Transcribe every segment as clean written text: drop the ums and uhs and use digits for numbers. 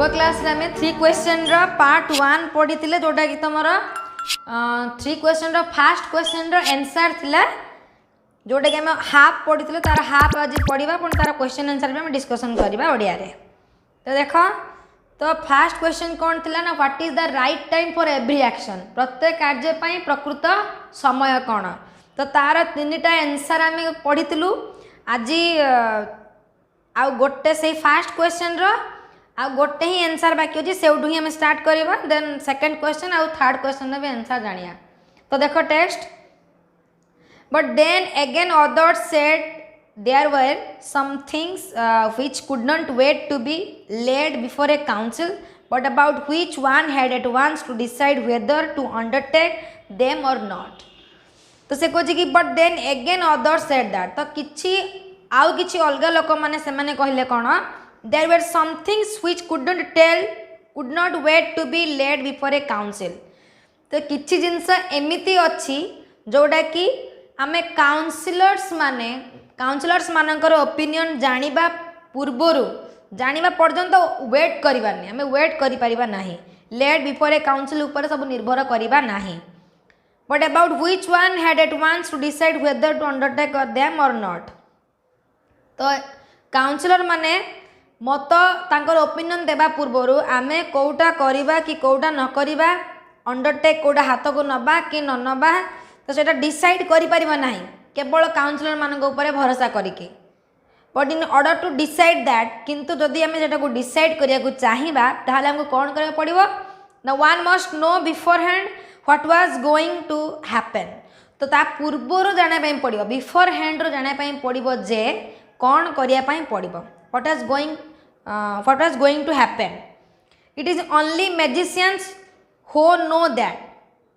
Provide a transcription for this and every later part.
पूर्व क्लास रे आम 3 क्वेश्चन रो पार्ट 1 पढ़ी जोटा कि तुम 3 क्वेश्चन रो फास्ट क्वेश्चन रो आंसर थिला जोटा कि आम हाफ पढ़ी तार हाफ आज पढ़ा पुणी तार क्वेश्चन आंसर भी आम डिस्कसन करवा ओडिया रे। तो देख तो फास्ट क्वेश्चन कौन थिला ना what is the right time for every action प्रत्येक कार्य पई प्रकृत समय कौन। तो तार 3टा आंसर आम पढ़ी आज आ गोटे से फास्ट क्वेश्चन रो आ गोटे ही आंसर बाकी अच्छे से ही आम स्टार्ट करवा देन सेकंड क्वेश्चन आउ थर्ड क्वेश्चन भी आंसर जानिया। तो देखो text but then again others said there were some things which could not wait to be laid before a council but about which one had at once to decide whether to undertake them or not. तो से कहे कि but then again others said that तो किछि आउ किछि अलग लोक माने से माने कहले कोन there were some things which could not wait to be laid before a council. तो किछि जिंस एमिति अछि जोडा कि आमे काउंसिलर्स मानकर ओपिनियन जानिबा पूर्वरु जानिबा पर्यंत वेट करबानी आमे वेट करि परिबा नाही लेड बिफोर ए काउंसिल ऊपर सब निर्भर करबा नाही but about which one had at once to decide whether to undertake them or not. तो काउंसिलर माने मत तांकर ओपिनियन देबा पूर्वरु आमे कोउटा करिबा कि कोउटा न करिबा अंडरटेक कोउटा हाथ को नबा कि न नबा तो सेटा डिसाइड करि परिबा नाही केवल काउंसिलर मानक ऊपर भरोसा करिके but in order to decide that किंतु जदि आमे सेटा को डिसाइड करिया को चाहिबा ताहाले हमको कोन करबा पड़िबो the one must know beforehand what was going to happen. तो ता पूर्वरु जाना पई पड़िबो बिफोर हैंड रो जाना पई पड़िबो जे कौन करिया पई पड़िबो what was going to happen. It is only magicians who know that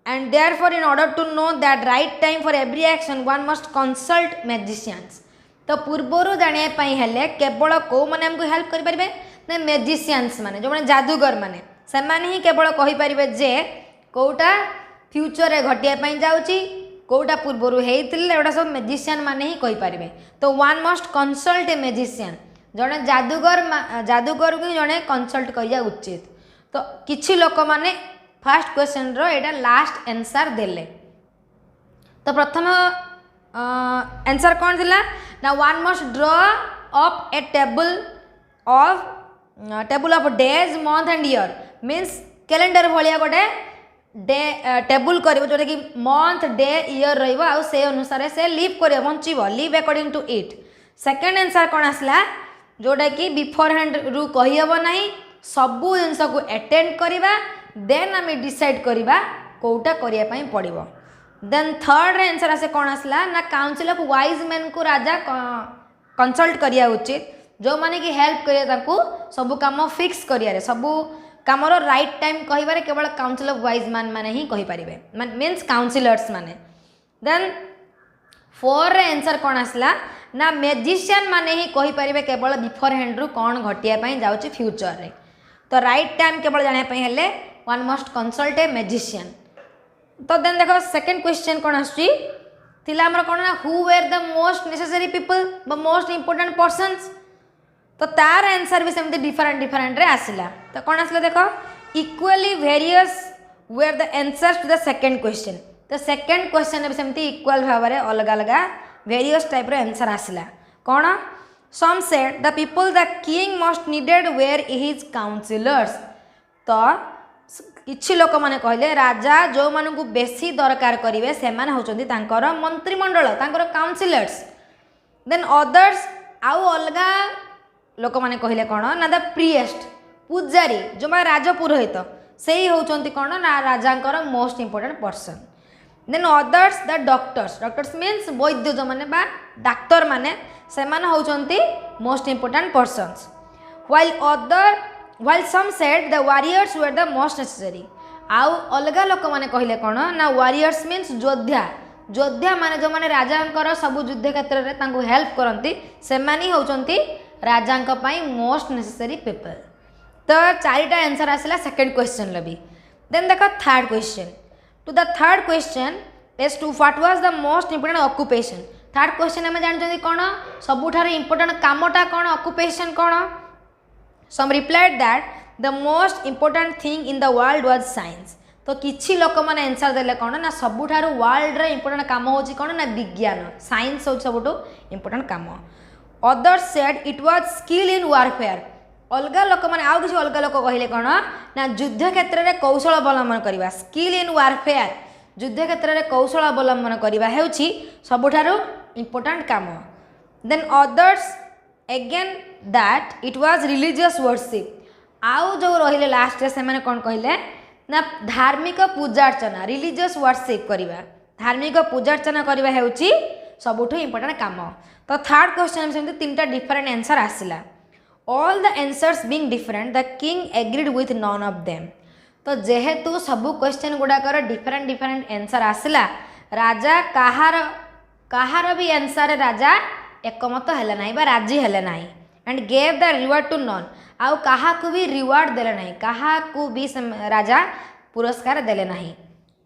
and therefore in order to know that right time for every action one must consult magicians। तो पूर्वरु जानिया पई हेले केवल को माने हमको हेल्प करि परिबे ना मैजिशियंस माने जो माने जादूगर माने से माने ही केवल कहि परिबे जे कोटा फ्यूचर रे घटिया पई जाउची कोटा पूर्वरु हेइतिले एटा सब मैजिशियन माने ही कहि परिबे। तो वन मस्ट कंसल्ट ए मैजिशियन जने जादूगर को जने कंसल्ट करिया उचित। तो किछि लोक माने फर्स्ट क्वेश्चन रो एटा लास्ट आंसर देले। तो प्रथम आंसर कौन थिला ना one must draw up a table of days month and year means calendar भलिया गोटे डे टेबल करिवो जोटा कि मंथ डे ईयर रहिबो आ से अनुसार से लिव करिवो बंचिबो live according to it. Second answer कौन आसला जोटा कि बिफोर हैंड रु कहि हबो नाही सबु जिंस को अटेंड करिबा देन आम डिसाइड करिबा कोटा करिया पई पड़िबो। देन थर्ड आंसर आसे कौन आसला ना काउंसिल ऑफ वाइज मैन को राजा कंसल्ट करिया उचित जो माने कि हेल्प करिया ताकू सब काम फिक्स करिया रे सब कामर राइट टाइम कहिबारे केवल काउंसिल ऑफ वाइज मैन माने ही कहि परिबे मीन्स काउंसिलर्स माने। देन फोर आंसर कौन आसला ना मैजिशियन माने ही कहि परिबे केवल बिफोर हैंड रु कौन घटिया पई जाउची फ्यूचर रे। तो राइट टाइम केवल जाने पई हेले वन मस्ट कंसल्ट ए मैजिशियन। तो देन देखो सेकंड क्वेश्चन कौन आछी थिला हमर कोन ना who were the most necessary people the most important persons. तो तार आंसर भी सेमती डिफरेंट रे आसिला। तो कौन आसिला देखो equally various were the answers to the second question. तो सेकंड क्वेश्चन भी सेमती इक्वल भाव में अलग अलग वेरियस टाइप रो आंसर आसिला कौन some said the people the king most needed were his counselors। तो किछि लोक माने कहले राजा जो मानकु बेसी दरकार करिवे से माने होचंदी तांकर मंत्रिमंडल तांकर काउंसिलर्स। देन अदर्स आउ अलगा लोक माने कहले कोन ना द प्रिएस्ट पूजारी जो माने राज पुरोहित से ही होचंदी कोन ना राजांकर most important person. Then others the doctors means वैद्य जो माने बा डाक्टर माने से माने होचंती most important persons while some said the warriors were the most necessary। आउ अलगा लोक माने कहले कोन ना warriors means योद्धा माने जो माने राजांकर सब युद्ध क्षेत्र रे तांको हेल्प करंती से माने होचंती राजांक पई मोस्ट नेसेसरी पीपल। तो चारिटा आंसर आसला सेकंड क्वेश्चन लबी। देन देखो third question to the third question as to what was the most important occupation. Third question आम जानते कौन सबुठार इंपोर्टेंट कामटा कौन ऑक्युपेशन कौन। Some replied that the most important thing in the world was science. तो किछि लोक माने आंसर देले कोन ना सबुठारु वर्ल्ड रे इंपोर्टेंट काम होची कोन ना विज्ञान, साइंस हो सबुठु इंपोर्टेंट काम। Others said it was skill in warfare. अलग लोक मैंने आउ किसी अलग लोक कहले कौन ना युद्ध क्षेत्र में कौशल अवलंबन करवा, स्किल इन वारफेयर युद्ध क्षेत्र में कौशल अवलंबन करवा हेउछि सबुठारु इंपोर्टेंट काम। Than others again that it was religious worship. आउ जो रहिले लास्ट से मैंने कौन कहले ना धार्मिक पूजा अर्चना, रिलीजियस वर्शिप करवा, धार्मिक पूजा अर्चना करवा हेउछि सबुठु इंपोर्टेंट काम। तो थर्ड क्वेश्चन में तीनटा डिफरेंट आंसर आसिला। All the answers being different the king agreed with none of them. तो जेहेतु सबु क्वेश्चन गुड़ाकर डिफरेंट डिफरेंट आंसर आसिला, राजा कहार भी आंसर राजा एकमत हेले नाही बा राजी हेले नाही and gave the reward to none. आउ काहाकू भी रिवार्ड देले नाही, काहाकू भी राजा पुरस्कार देले नाही।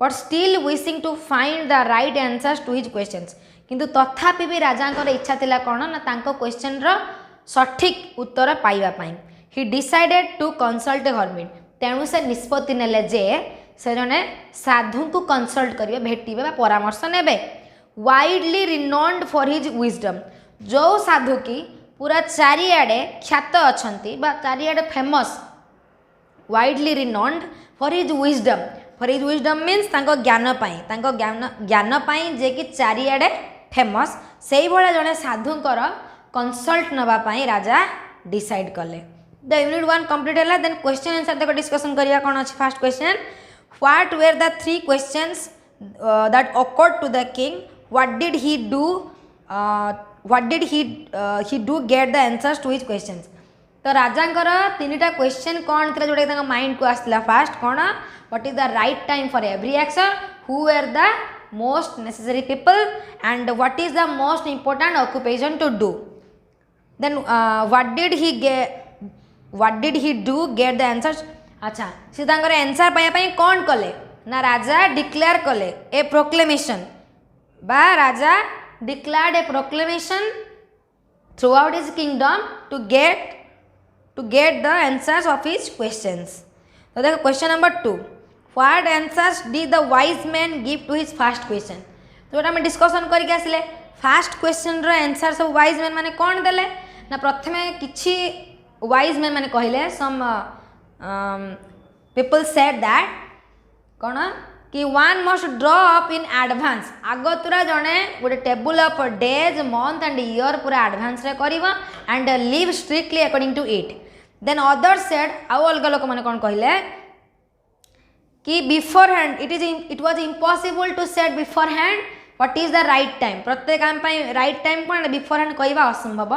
But still wishing to find the right answers to his questions. किंतु तथापि भी राजा इच्छा थिला कोन ना तांको क्वेश्चन रो सठिक उत्तर पाइबा पाई। He decided to consult hermit. तेणु से निष्पत्ति नेले जे से जने साधु को कंसल्ट करिवे, भेटिबे बा परामर्श नेबे। Widely renowned for his wisdom. जो साधु की पूरा चारिआडे ख्यात अछंती बा चारिआडे famous, widely renowned for his wisdom. For his wisdom means तांको ज्ञान पाई, तांको ज्ञान पाई जे कि चारिआडे फेमस, सेही भले जने साधुकर कंसल्ट नबा पाई राजा डिसाइड कले। द यूनिट 1 कंप्लीट है। देन क्वेश्चन आंसर देखो डिस्कशन करिया कोन अछि। First question, what were the 3 questions that occurred to the king, what did he do, what did he do get the answers to his questions. तो राजांकर तीनटा question कोन थिला जोडे तांका माइंड को आसला। फर्स्ट कोन, what is the right time for every action, who were the most necessary people and what is the most important occupation to do. Then what did he do get the answers। अच्छा सी तांकर answer पाया पाई कौन कले ना राजा declare कले a proclamation बा राजा declared a proclamation throughout his kingdom to get the answers of his questions. तो देखो question number 2, what answers did the wise man give to his first question. तो हम डिस्कशन करके आसले first question रो answer सब wise man माने कौन देले ना प्रथमे किछि वाइज मैन माने कहले सम पीपल सेड दैट कौन कि one must draw up in advance. आगतुरा जड़े गोटे table of days month and year पूरा एडवांस रे करिवा and live strictly according to it. Then other said आउ अलग लोक माने कौन कहले कि beforehand it was impossible to set beforehand what is the right time. प्रत्येक काम पाई राइट टाइम कौन बिफोर हैंड कहवा असंभव।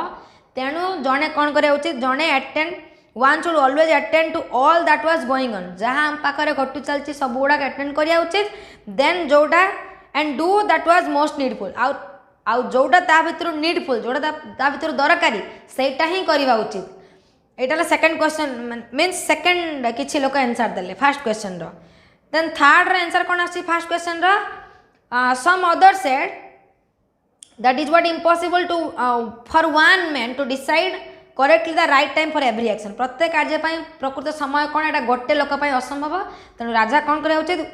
तेणु जड़े कौन करा उचित जड़े attend one should always attend to all that was going on. जहाँ आम पाखे घटू चलती सब गुड़ाक अटेंड करा उचित। देन जोटा and do that was most needful आउ जोटा ता भितर नीडफुल जोटा ता भितर दरकारी सेटा ही करवा उचित। यहाँ सेकंड क्वेश्चन मीन्स सेकंड किसी लोक आंसर देले फर्स्ट क्वेश्चन रो। देन थर्ड आंसर कौन आसी first question row some other said that is what impossible to for one man to decide correctly the right time for every action। प्रत्येक कार्य प्रकृत समय कौन एटा गोटे लोक असंभव। तेणु राजा कौन करा उचित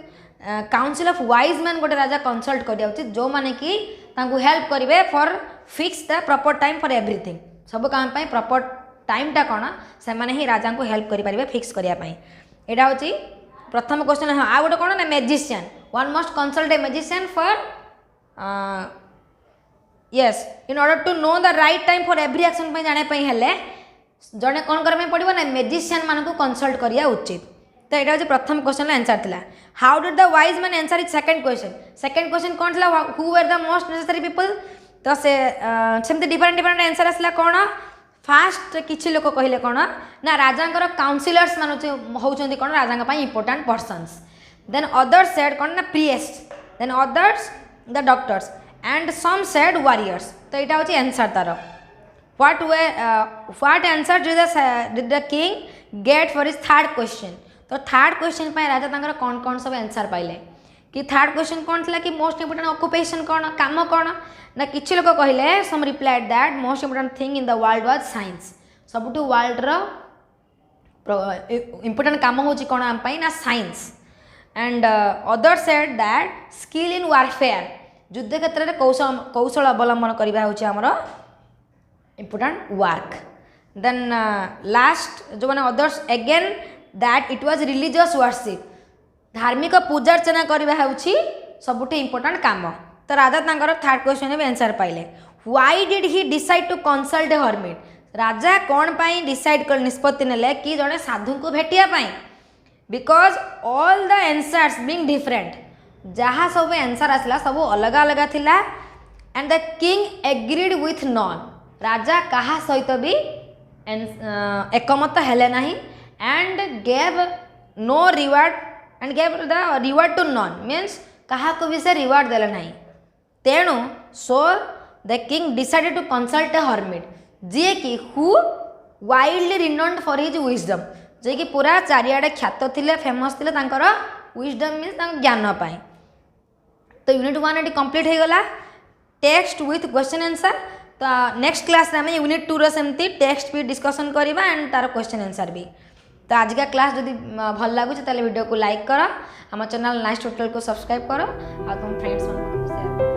काउंसिल ऑफ वाइज मैन गोटे राजा कंसल्ट करिया उचित जो माने कि तांकु हेल्प करिवे for fix the proper time for everything. सब काम पाई प्रॉपर टाइमटा कौन से माने ही राजा को हेल्प करि परिबे फिक्स करिया पाई। एटा होची प्रथम क्वेश्चन। हाँ आ गोटे कौन ना magician one must consult A magician for yes in order to know the right time for every action पे जाने पे हेले जड़े कौन करमे पड़िबो ना मैजिशियन मान को कंसल्ट करिया उचित। तो यहाँ हूँ प्रथम क्वेश्चन आंसर थिला। How did the wise man answer is second question. Second question कौन थिला who were the most necessary people. तो से सेमती डिफरेंट डिफरेंट आंसर आसला कौन फास्ट किछि लोक कहले कौन ना राजांकर काउंसिलर्स मान होउचंती कौन राजांका पई important persons. Then others said कौन ना priest then others the doctors and some said warriors. तो यहाँ हूँ आंसर तार what answers did the king get for his third question. तो थर्ड क्वेश्चन पे राजा तांकर कौन कौन सब आंसर पाइले कि थर्ड क्वेश्चन कौन थिला कि मोस्ट इंपोर्टेंट ऑक्युपेशन कौन काम कौन ना किछि लोक कहले some replied that most important thing in the world was science. सबुठु वर्ल्ड रो इंपोर्टेंट काम होची कोन आम पई ना science and other said that skill in warfare युद्ध क्षेत्र में कौशल अवलंबन करबा होची हमरो इंपोर्टेंट वर्क देन लास्ट जो माने others again that it was religious worship धार्मिक पूजा अर्चना करबा होची सबुठी इंपोर्टेंट काम तो राजा तांकर थर्ड क्वेश्चन में आंसर पाइले why did he decide to consult a hermit राजा कौन पाई डिसाइड कर निष्पत्ति नेले कि जड़े साधु को भेटिया पाई because all the answers being different जहाँ सब आंसर आसला सब अलग अलग थिला and the king agreed with none राजा कहा सहित भी एकमत हेले नहीं and gave no reward and gave the reward to none means कहा को भी से रिवार्ड देले नहीं तेणु so the king decided to consult a hermit जी कि who wildly renowned for his wisdom जे कि पूरा चारिआडे ख्यात थिले फेमस थिले तांकर विजडम मीन्स ज्ञान पाई तो यूनिट 1 ये कंप्लीट हो गला टेक्स्ट विथ क्वेश्चन आंसर तो नेक्स्ट क्लास में यूनिट 2 सेमती टेक्स्ट भी डिस्कसन करवा एंड तार क्वेश्चन आंसर भी तो आज का क्लास जब भल लगुच वीडियो को लाइक कर आम चैनल नाइस ट्यूटोरियल को सब्सक्राइब कर तुम फ्रेंड्स शेयर